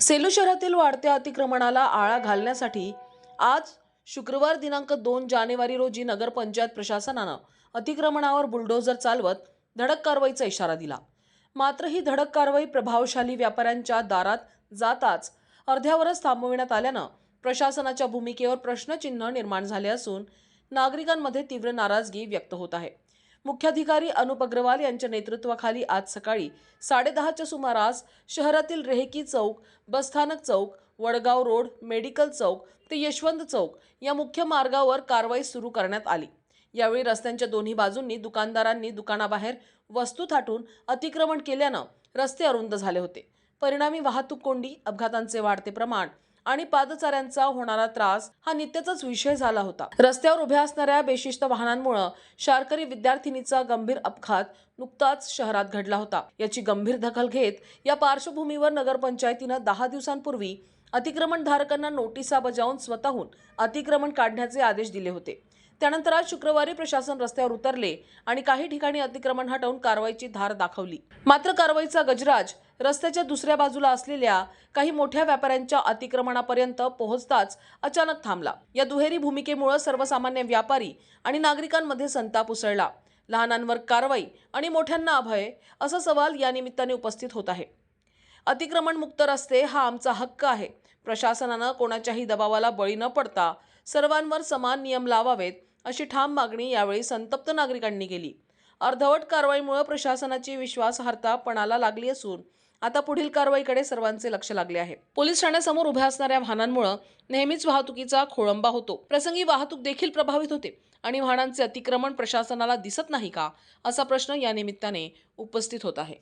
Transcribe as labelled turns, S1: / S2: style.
S1: सेलू शहरातील वाढत्या अतिक्रमणाला आळा घालण्यासाठी आज शुक्रवार दिनांक 2 जानेवारी रोजी नगरपंचायत प्रशासनानं अतिक्रमणावर बुलडोझर चालवत धडक कारवाईचा इशारा दिला। मात्र ही धडक कारवाई प्रभावशाली व्यापाऱ्यांच्या दारात जाताच अर्ध्यावरच थांबविण्यात आल्यानं प्रशासनाच्या भूमिकेवर प्रश्नचिन्ह निर्माण झाले असून नागरिकांमध्ये तीव्र नाराजगी व्यक्त होत आहे। मुख्याधिकारी अनुप अग्रवाल यांच्या नेतृत्वाखाली आज सकाळी 10:30च्या सुमारास शहरातील रेहकी चौक, बसस्थानक चौक, वडगाव रोड, मेडिकल चौक ते यशवंत चौक या मुख्य मार्गावर कारवाई सुरू करण्यात आली। यावेळी रस्त्यांच्या दोन्ही बाजूंनी दुकानदारांनी दुकानाबाहेर वस्तू थाटून अतिक्रमण केल्यानं रस्ते अरुंद झाले होते। परिणामी वाहतूक कोंडी, अपघातांचे वाढते प्रमाण आणि पादचाऱ्यांचा होणारा त्रास हा नित्याचाच विषय झाला होता। रस्त्यावर उभ्या असणाऱ्या बेशिस्त वाहनांमुळे शाळकरी विद्यार्थिनीचा गंभीर अपघात नुकताच शहरात घडला होता। याची गंभीर दखल घेत या पार्श्वभूमीवर नगरपंचायतीनं 10 दिवसांपूर्वी अतिक्रमणधारकांना नोटिसा बजावून स्वतःहून अतिक्रमण काढण्याचे आदेश दिले होते। त्यानंतर आज शुक्रवारी प्रशासन रस्त्यावर उतरले आणि काही ठिकाणी अतिक्रमण हटवून कारवाईची धार दाखवली। मात्र कारवाईचा गजराज रस्त्याच्या दुसऱ्या बाजूला असलेल्या काही मोठ्या व्यापाऱ्यांच्या अतिक्रमणापर्यंत पोहोचताच अचानक थांबला। या दुहेरी भूमिकेमुळे सर्वसामान्य व्यापारी आणि नागरिकांमध्ये संताप उसळला। लहानांवर कारवाई आणि मोठ्यांना अभय असा सवाल या निमित्ताने उपस्थित होत आहे। अतिक्रमण मुक्त रस्ते हा आमचा हक्क आहे। प्रशासनानं कोणाच्याही दबावाला बळी न पडता सर्वांवर समान नियम लावावेत अशी ठाम मागणी यावेळी संतप्त नागरिकांनी केली। अर्धवट कारवाईमुळे प्रशासनाची विश्वासार्हता पणाला लागली असून आता पुढील कारवाईकडे सर्वांचे लक्ष लागले आहे। पोलीस ठाण्यासमोर उभ्या असणाऱ्या वाहनांमुळे नेहमीच वाहतुकीचा खोळंबा होतो। प्रसंगी वाहतूक देखील प्रभावित होते आणि वाहनांचे अतिक्रमण प्रशासनाला दिसत नाही का असा प्रश्न या निमित्ताने उपस्थित होत आहे।